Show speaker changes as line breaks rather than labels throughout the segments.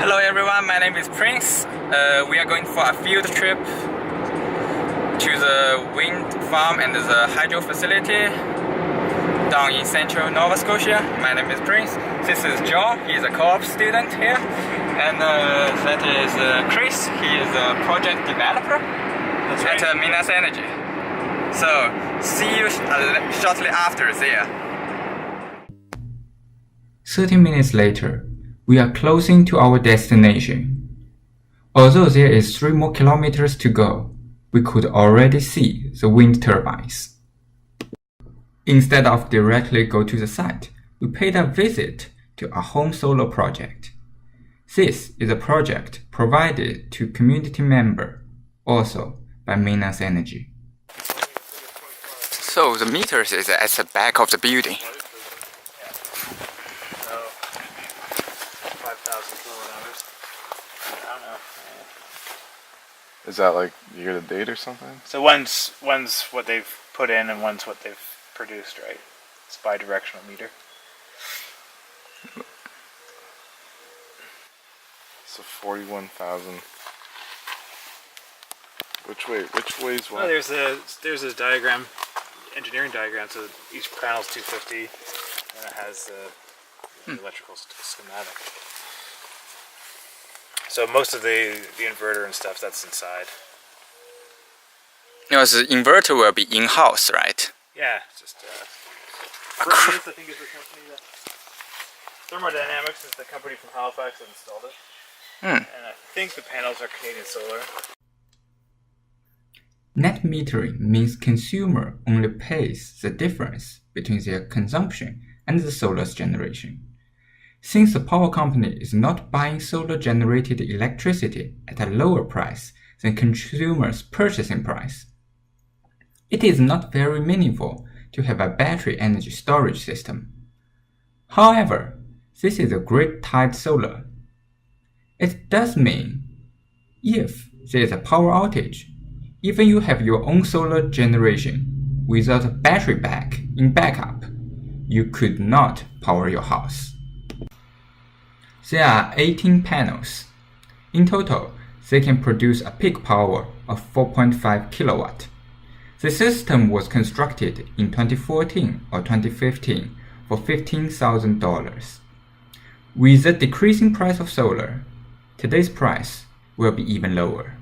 Hello everyone, my name is Prince. We are going for a field trip to the wind farm and the hydro facility down in central Nova Scotia. My name is Prince. This is John, he is a co-op student here. And that is Chris, he is a project developer at Minas Energy. So, see you shortly after there.
30 minutes later, we are closing to our destination. Although there is 3 more kilometers to go, we could already see the wind turbines. Instead of directly go to the site, we paid a visit to a home solar project. This is a project provided to community member, also by Minas Energy.
So the meters is at the back of the building.
Is that like year to date or something?
So one's what they've put in and one's what they've produced, right? It's bi-directional meter.
So 41,000. Which way is what?
Oh, there's a diagram, engineering diagram. So each panel's 250, and it has the electrical schematic. So most of the inverter and stuff, that's inside.
You know, the inverter will be in-house, right?
Yeah, it's just Thermodynamics, I think, is the company that Thermodynamics is the company from Halifax that installed it. And I think the panels are Canadian Solar.
Net metering means consumer only pays the difference between their consumption and the solar's generation. Since the power company is not buying solar-generated electricity at a lower price than consumers' purchasing price, it is not very meaningful to have a battery energy storage system. However, this is a grid-tied solar. It does mean, if there is a power outage, even you have your own solar generation without a battery pack in backup, you could not power your house. There are 18 panels. In total, they can produce a peak power of 4.5 kilowatt. The system was constructed in 2014 or 2015 for $15,000. With the decreasing price of solar, today's price will be even lower.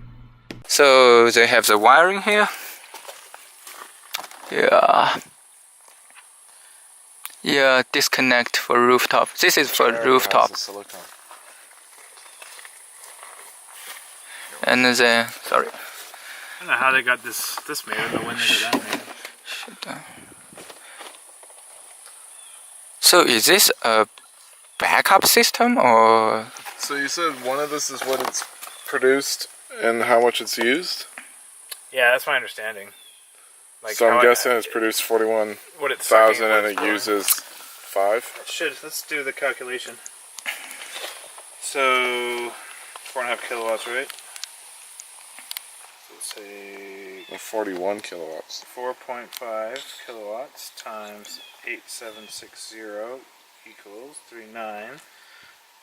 So they have the wiring here. Yeah, disconnect for rooftop. This is for rooftop. And then, sorry.
I don't know how they got this made, I don't know when they got that made.
So is this a backup system or?
So you said one of this is what it's produced and how much it's used?
Yeah, that's my understanding. Like,
so I'm guessing it's produced 41,000 and it uses 5?
Let's do the calculation. So 4.5 kilowatts, right? So let's say
41 kilowatts.
4.5 kilowatts times 8760 equals 39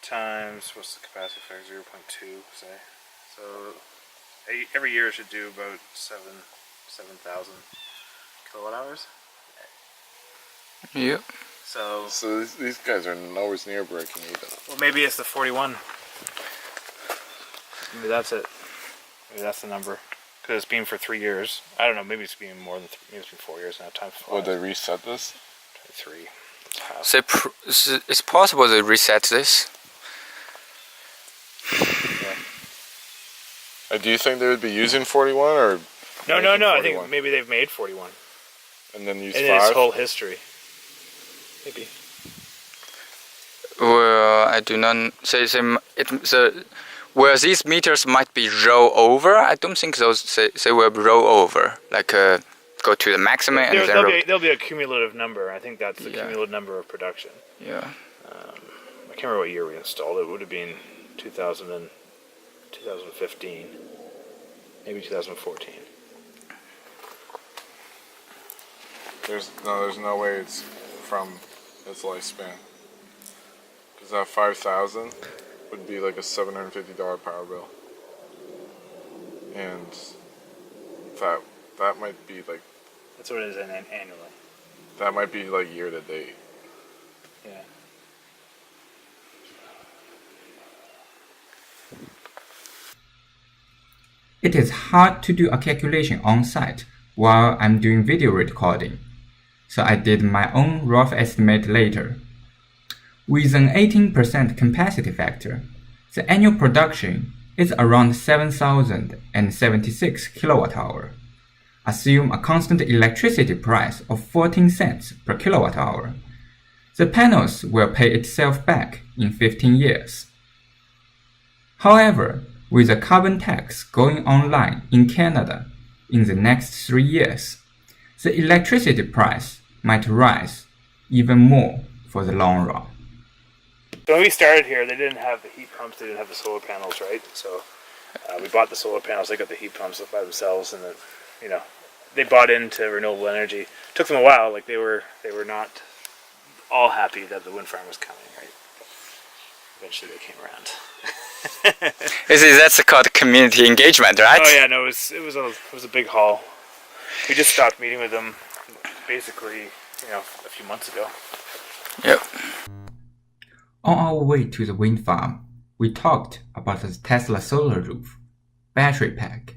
times, what's the capacity factor, 0.2, say. So every year it should do about 7,000 kilowatt hours.
Yeah.
So these guys are nowhere near breaking even.
Well, maybe it's the 41. Maybe that's it. Maybe that's the number. Because it's been for 3 years. I don't know. Maybe it's been more than maybe it's been 4 years now. Times 5.
Would they reset this?
23.
So it's possible to reset this.
Yeah. Do you think they would be using 41 or?
No. I think maybe they've made 41.
And then use 5?
In its whole history. Maybe.
Well, I do not say where these meters might be roll over. I don't think they will roll over. Like go to the maximum and then
there'll be a cumulative number. I think that's the cumulative number of production.
Yeah.
I can't remember what year we installed it. It would have been 2015, maybe 2014.
There's no way it's from its lifespan. Is that 5,000? would be like a $750 power bill. And that might be like...
That's what it is annually.
That might be like year to date.
Yeah.
It is hard to do a calculation on site while I'm doing video recording, so I did my own rough estimate later. With an 18% capacity factor, the annual production is around 7,076 kWh. Assume a constant electricity price of 14 cents per kWh. The panels will pay itself back in 15 years. However, with a carbon tax going online in Canada in the next 3 years, the electricity price might rise even more for the long run.
So when we started here, they didn't have the heat pumps, they didn't have the solar panels, right? So we bought the solar panels, they got the heat pumps by themselves, and then, you know, they bought into renewable energy. It took them a while, like they were not all happy that the wind farm was coming, right? Eventually they came around.
That's called community engagement, right?
Oh yeah, no, it was a big haul. We just stopped meeting with them basically, you know, a few months ago.
Yep.
On our way to the wind farm, we talked about the Tesla solar roof, battery pack,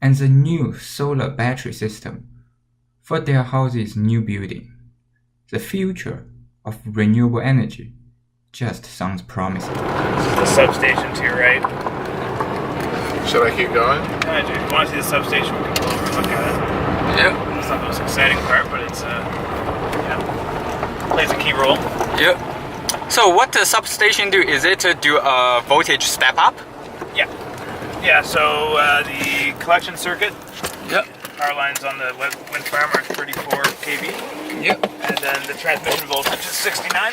and the new solar battery system for Dalhousie's new building. The future of renewable energy just sounds promising.
The substation to your right.
Should I keep going?
Yeah, if you want to see the substation, we can go over and look at it.
Yep.
It's not the most exciting part, but it's plays a key role.
Yep. So what the substation do? Is it to do a voltage step up?
Yeah. Yeah, so the collection circuit,
Yep.
power lines on the wind farm are 34 kV.
Yep.
And then the transmission voltage is 69.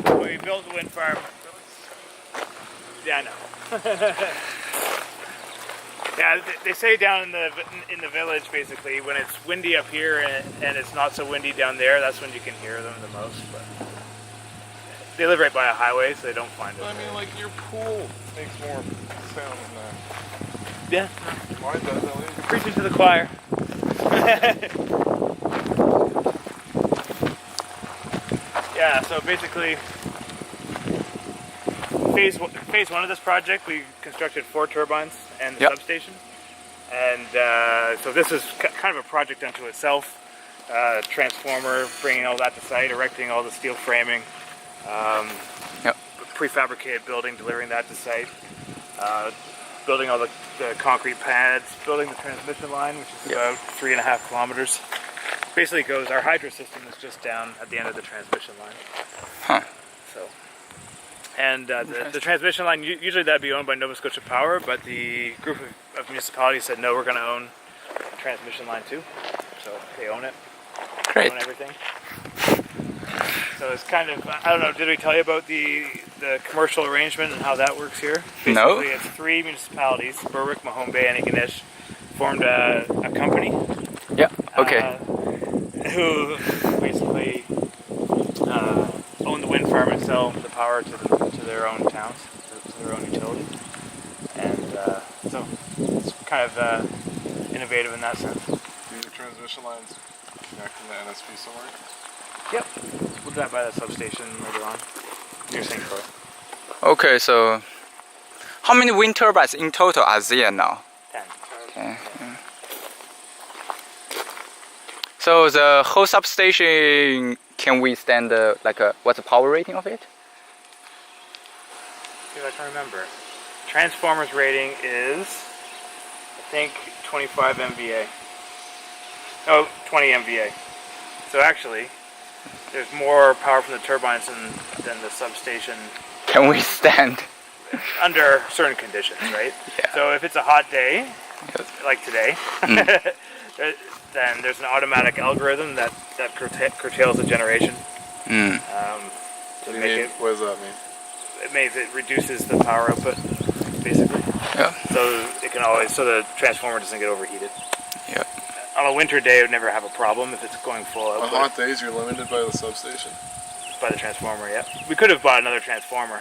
When we built the wind farm, yeah, I know. Yeah, they say down in the village, basically, when it's windy up here and it's not so windy down there, that's when you can hear them the most. But they live right by a highway, so they don't find it.
I mean, like your pool makes more sound than that.
Yeah.
Mine does at least.
Preaching to the choir. Yeah, so basically, phase one of this project, we constructed 4 turbines and the substation. And so this is kind of a project unto itself. Transformer, bringing all that to site, erecting all the steel framing, prefabricated building, delivering that to site, building all the concrete pads, building the transmission line, which is about 3.5 kilometers. Basically goes, our hydro system is just down at the end of the transmission line.
Huh.
So, and the transmission line, usually that'd be owned by Nova Scotia Power, but the group of municipalities said, no, we're going to own the transmission line too. So they own it.
Great.
They own everything. So it's kind of, I don't know, did we tell you about the commercial arrangement and how that works here? Basically,
No.
It's 3 municipalities, Berwick, Mahone Bay, and Ingonish, formed a company.
Yeah. Okay.
Who basically own the wind farm and sell the power to their own towns, to their own utility. And so it's kind of innovative in that sense.
Do your transmission lines connect from the NSP somewhere?
Yep. We'll drive by that substation later on. Near St. Croix.
Okay. So, how many wind turbines in total are there now?
10.
Okay. So the whole substation can withstand what's the power rating of it?
See if I can remember. Transformers rating is, I think, 25 MVA. Oh, 20 MVA. So actually, there's more power from the turbines than the substation
Can withstand.
under certain conditions, right?
Yeah.
So if it's a hot day, like today, then there's an automatic algorithm that curtails the generation. To make it,
What does that mean?
it reduces the power output, basically.
Yeah.
So it can always, so the transformer doesn't get overheated.
Yeah.
On a winter day, it would never have a problem if it's going full
On
output.
hot days, you're limited by the substation.
By the transformer, yeah. We could have bought another transformer,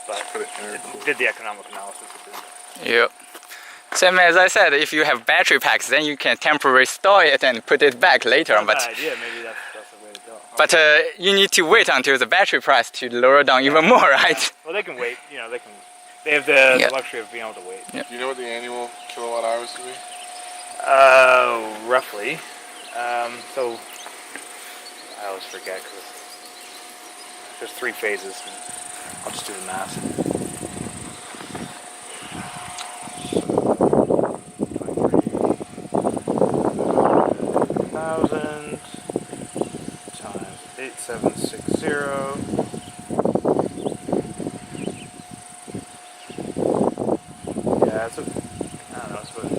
but
Put it in
it
there.
did the economic analysis. It didn't.
Yep. Same as I said, if you have battery packs, then you can temporarily store it and put it back later on.
Not a
But
bad idea. Maybe that's the way to go.
but you need to wait until the battery price to lower down even more, right?
Well, they can wait. You know, they have the
Yeah.
luxury of being able to wait.
Do you know what the annual kilowatt hours would be?
Roughly. So I always forget because there's 3 phases. And I'll just do the math. 1,000 times 8760. Yeah, it's I don't know, it's about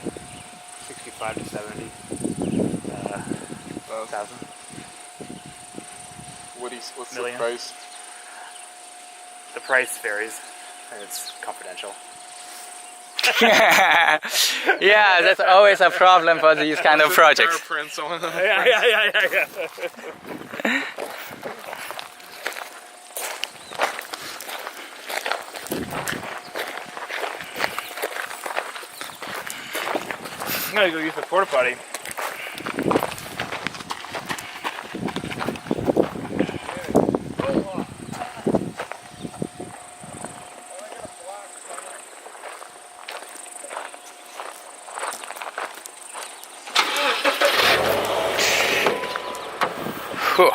65 to 70 thousand.
What's
Million.
the price?
The price varies, and it's confidential.
Yeah, that's always a problem for these kind of projects.
Prints on them.
Yeah. I'm gonna go use the porta potty.
Whew.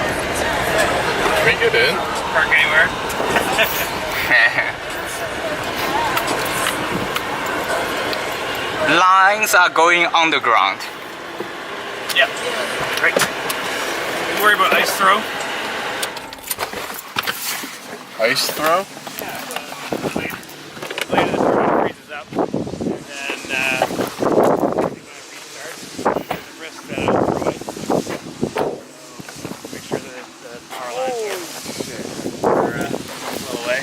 Can we get in?
Park anywhere.
Lines are going underground.
Yeah. Great. Don't worry about ice throw.
Ice throw?
Later this road freezes up, and then when it restarts, there's a risk that it'll throw ice. So make sure that the power lines are a little away.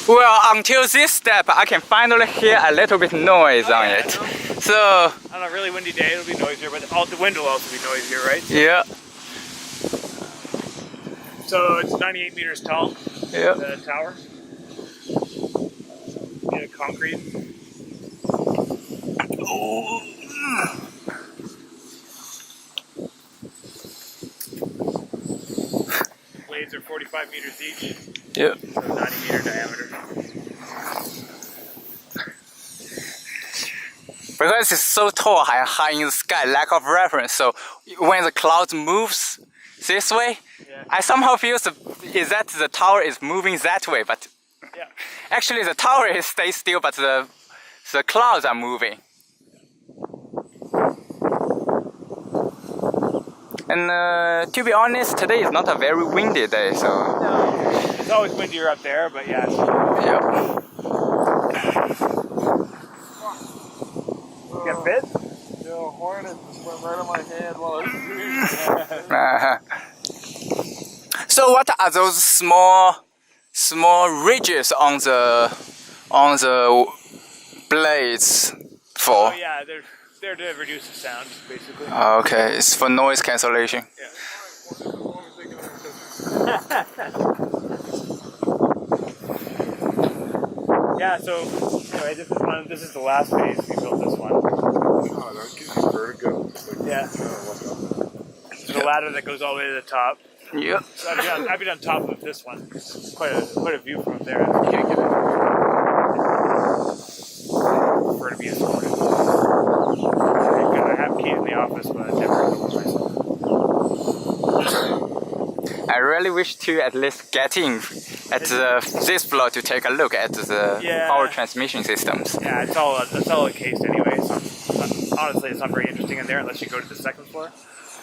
Well, until this step, I can finally hear a little bit noise on it. So,
On a really windy day, it'll be noisier, but the wind will also be noisier, right?
yeah,
So it's 98 meters tall,
yeah.
the tower. Made of concrete. Blades are 45 meters each,
Yeah.
so 90 meter diameter.
Because it's so tall and high in the sky, lack of reference. So when the clouds moves this way,
Yeah.
I somehow feel is that the tower is moving that way, but
Yeah.
actually the tower is stays still, but the clouds are moving. And to be honest, today is not a very windy day, so
It's always windier up there, but yeah.
yeah.
Get bit?
The hornet just went right on my hand while I was
So what are those small ridges on the blades for?
Oh yeah, they're to reduce the sound, basically.
Okay, it's for noise cancellation.
Yeah, so anyway, this is the last phase. We built this one.
Oh, that gives you vertigo. Like,
Yeah. There's a ladder that goes all the way to the top.
Yep.
So I've been on top of this one. Quite a view from up there. You can't get it. I prefer to be escorted. I have keys in the office, but I never go myself.
I really wish to at least get in at this floor to take a look at the
Yeah.
power transmission systems.
Yeah, it's all encased anyway. So honestly, it's not very interesting in there unless you go to the second floor.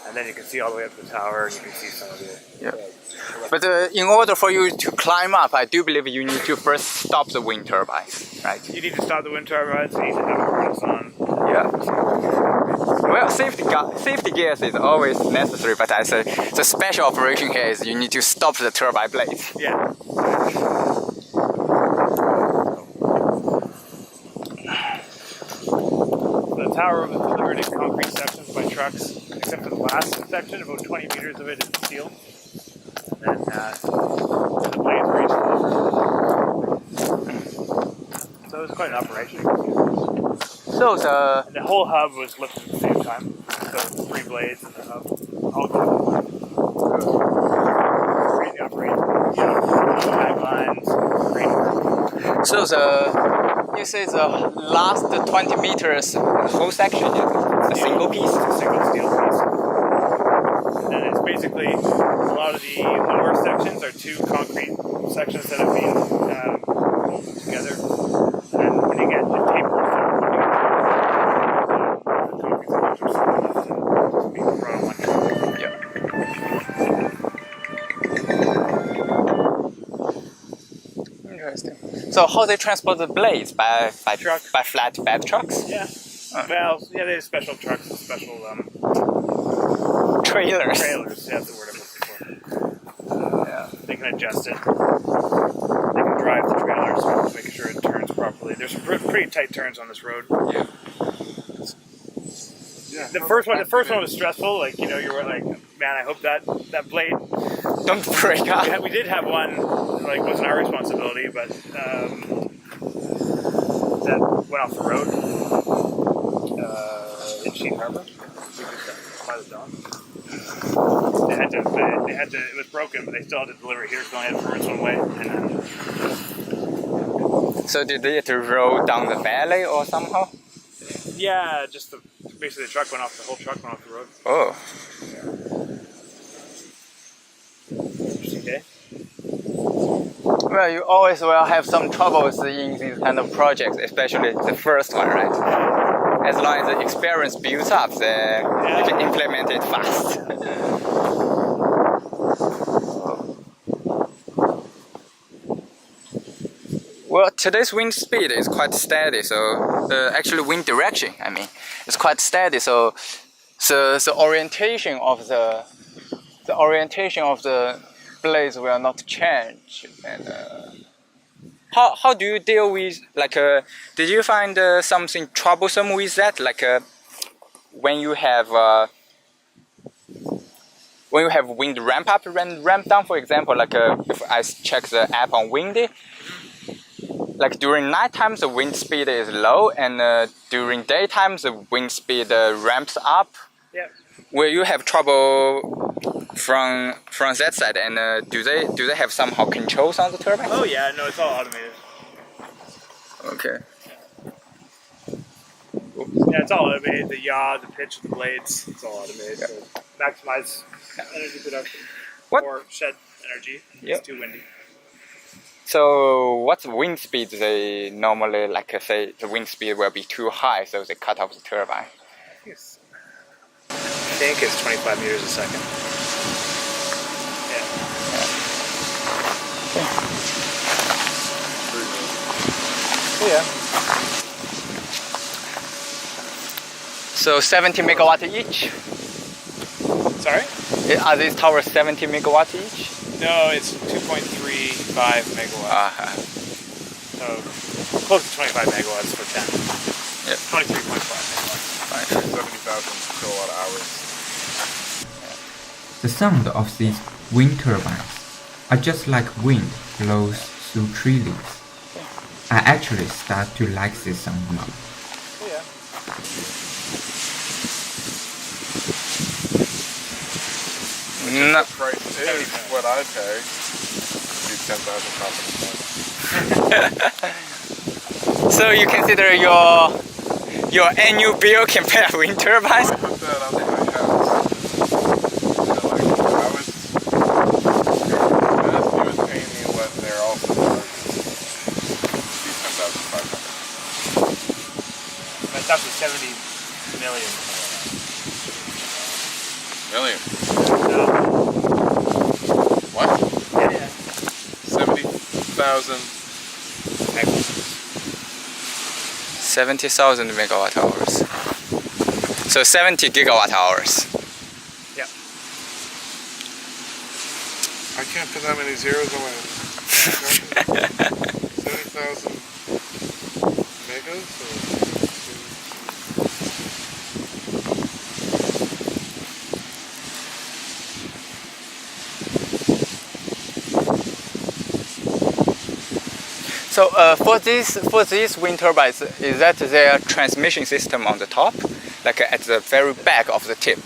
and then you can see all the way up the tower, and you can see some of the.
Yeah. But in order for you to climb up, I do believe you need to first stop the wind turbines, right?
You need to stop the wind turbines. You need to have a harness on.
Yeah. Well, safety gears is always necessary, but I say the special operation here is you need to stop the turbine blades.
Yeah. The tower was delivered in concrete sections by trucks, except for the last section, about 20 meters of it is steel. And then the blades were each delivered. So it was quite an operation.
So
And the whole hub was lifted at the same time. So 3 blades in the hub, all crazy operation. Taglines,
you say the last 20 meters whole section is a single piece?
a single steel piece. And then it's basically a lot of the lower sections are 2 concrete sections that have been bolted together. And when you get the taper, the concrete sections are small enough to be brought on one truck.
Yeah. Interesting. So how they transport the blades by
Truck.
by flatbed trucks?
Yeah. Well, yeah, they have special trucks and special
Trailers.
trailers. Yeah, that's the word I'm looking for.
Yeah.
They can adjust it. They can drive the trailers to make sure it turns properly. There's some pretty tight turns on this road.
Yeah.
The first one was stressful. Like, you know, you were like, man, I hope that blade.
Don't break up.
We did have one, like, wasn't our responsibility, but that went off the road in Sheet Harbor. By the dawn. They had to. It was broken, but they still had to deliver it here. So only had permits one way, and then.
So did they have to roll down the valley or somehow?
Yeah, basically the truck went off. The whole truck went off the road.
Oh.
Interesting day.
Well, you always will have some troubles in these kind of projects, especially the first one, right? As long as the experience builds up, then you can implement it fast. Well, today's wind speed is quite steady, so actually wind direction, I mean, it's quite steady. So the orientation of the blades will not change. And how do you deal with, like, did you find something troublesome with that, like when you have wind ramp up and ramp down, for example, like if I check the app on Windy, like during nighttime the wind speed is low, and during daytime the wind speed ramps up.
Yeah.
Will you have trouble from that side, and do they have somehow controls on the turbine?
Oh yeah, no, it's all automated.
Okay.
Yeah, it's all automated. The yaw, the pitch of the blades, it's all automated.
Yeah.
So maximize energy production or shed energy.
Yep.
It's too windy.
So what's the wind speed they normally, like, say the wind speed will be too high, so they cut off the turbine?
I think it's 25 meters a second. Yeah.
Yeah. So 70 megawatt each?
Sorry?
Are these towers 70 megawatt each?
No, it's 2.35 megawatts. So close to 25 megawatts for 10.
Yep.
23.5 megawatts.
70,000 kilowatt hours.
The sound of these wind turbines are just like wind blows through tree leaves. I actually start to like this sound now.
Yeah.
No.
The price is what I pay. Be 10,000
So you consider your annual bill compared to wind turbines?
I put that on my house. He was paying me what they're also charging. Be 10,500.
That's up to 70 million.
Million.
No.
What?
Yeah.
70,000.
70,000 megawatt hours. So 70 gigawatt hours.
Yeah.
I can't put that many zeros on my 70,000 megas.
So for these wind turbines, is that their transmission system on the top, like at the very back of the tip?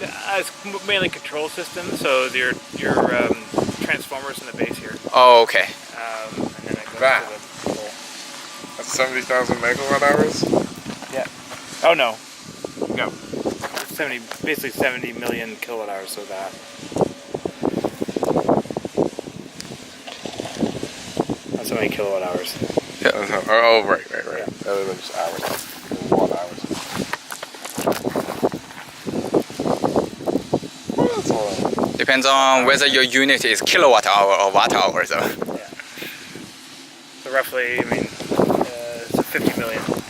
It's mainly control system, so your transformers in the base here.
Oh, okay.
And then it goes
That.
to the pole.
That's 70,000 megawatt hours.
Yeah. Oh no. No. It's basically 70 million kilowatt hours of that. That's how many kilowatt hours.
Yeah.
Oh, right. Other than just hours. Watt hours. Well, that's all right.
Depends on whether your unit is kilowatt hour or watt hour, though.
Yeah. So roughly, I mean, it's a $50 million project.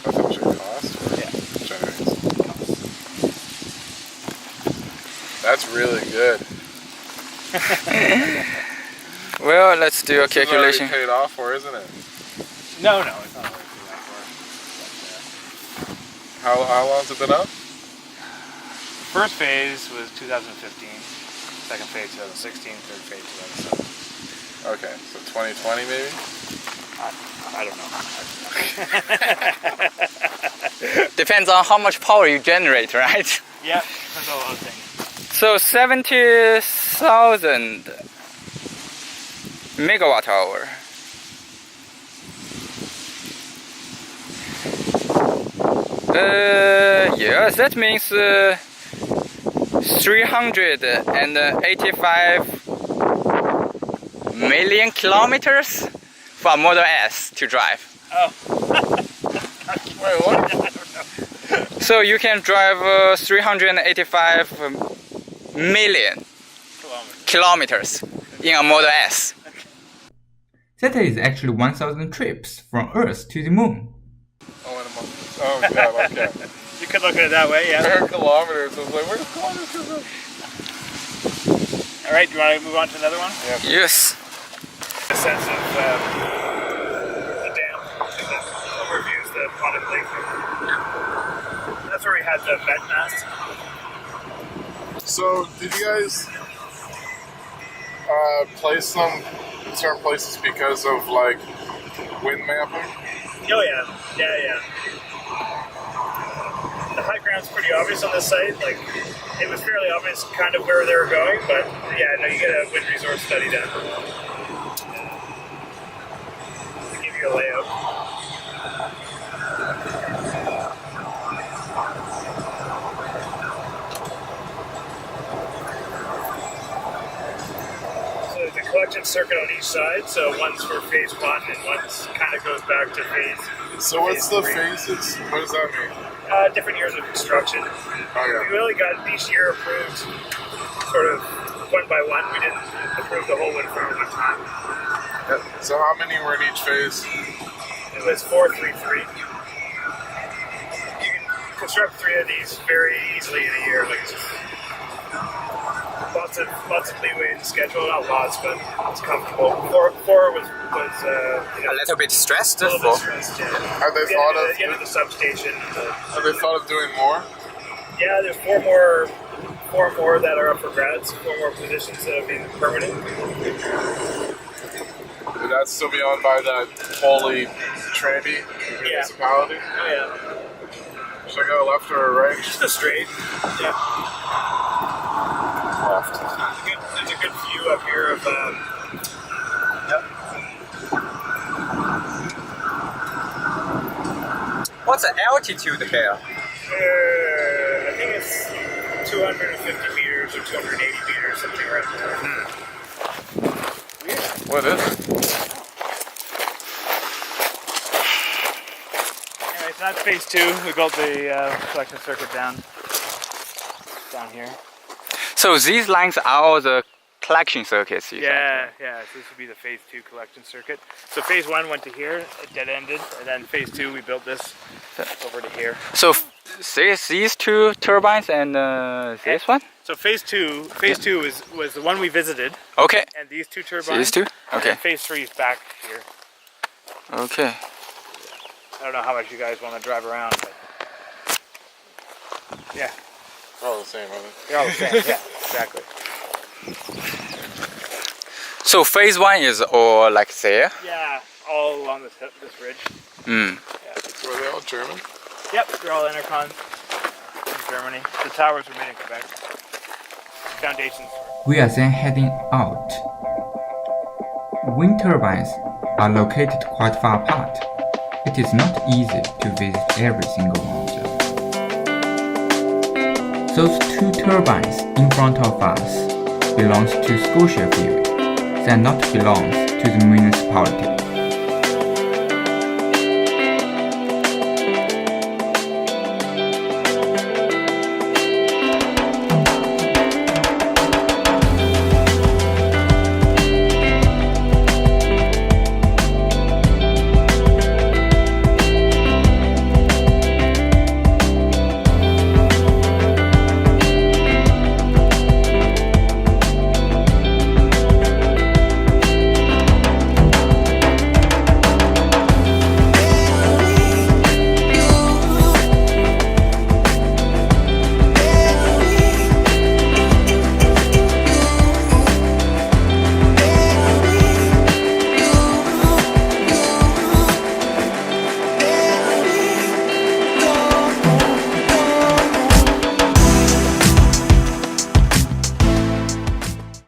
That's how much it costs for
Yeah.
generating. That's really good.
Well, let's do a
This is already
calculation.
paid off for, isn't it?
No, it's not what I do that for.
How long's it been up?
First phase was 2015, second phase 2016, third phase 2017.
Okay, so 2020 maybe?
I don't know.
Depends on how much power you generate, right?
Yeah, there's a lot of things.
So 70,000 megawatt hour. Yes, that means 385 million kilometers for Model S to drive.
Oh.
Wait, what?
So you can drive 385 million kilometers in a Model S.
That is actually 1,000 trips from Earth to the Moon.
Oh, in a month. Oh, yeah, okay.
You could look at it that way, yeah.
There are kilometers. I was like, where's kilometers come from?
All right, do you want to move on to another one?
Yeah.
Yes.
A sense of the dam, the overviews, the potted lake. That's where we had the vent mast.
So, did you guys place them in certain places because of, like, wind mapping?
Oh yeah. The high ground's pretty obvious on this site. Like, it was fairly obvious kind of where they were going, but yeah, no, you get a wind resource study done to give you a layout. So there's a collection circuit on each side. So one's for phase one, and one's kind of goes back to phase.
So, what's the
three.
phases? What does that mean?
Different years of construction.
Oh, yeah.
We only got each year approved sort of one by one. We didn't approve the whole wind farm at one time.
So, how many were in each phase?
It was 4-3-3. You can construct 3 of these very easily in a year. Like, it's just lots of leeway in the schedule. Not lots, but it's comfortable. Four was
A little bit stressed.
a little bit stressed. Yeah.
Have they thought of?
Get to the substation.
Have they thought of doing more?
Yeah, there's four more that are up for grabs. 4 more positions that have been permanent.
Would that still be owned by that holy trinity municipality?
Oh yeah.
Should I go left or right?
Just a straight. Yeah.
Left.
There's a good view up here of.
What's the altitude here?
I think it's 250 meters or 280 meters, something right there.
What is it?
Anyway, it's That's phase 2. We built the collection circuit down here.
So these lines are all the collection circuits.
Yeah. So this would be the phase 2 collection circuit. So phase 1 went to here, it dead ended, and then phase 2 we built this over to here.
So these 2 turbines and this one.
So phase 2 was the one we visited.
Okay.
And these 2 turbines.
These 2.
And
Okay.
then phase 3 is back here.
Okay.
I don't know how much you guys want to drive around, but yeah.
They're all the same, aren't they?
They're all the same. Yeah, exactly.
So phase 1 is all like there.
Yeah, all along this ridge.
Mm.
Yeah.
So are they all German?
Yep, they're all intercons from Germany. The towers were made in Quebec. Foundations.
We are then heading out. Wind turbines are located quite far apart. It is not easy to visit every single one of them. Those 2 turbines in front of us belongs to Scotia field. They not belongs to the municipality.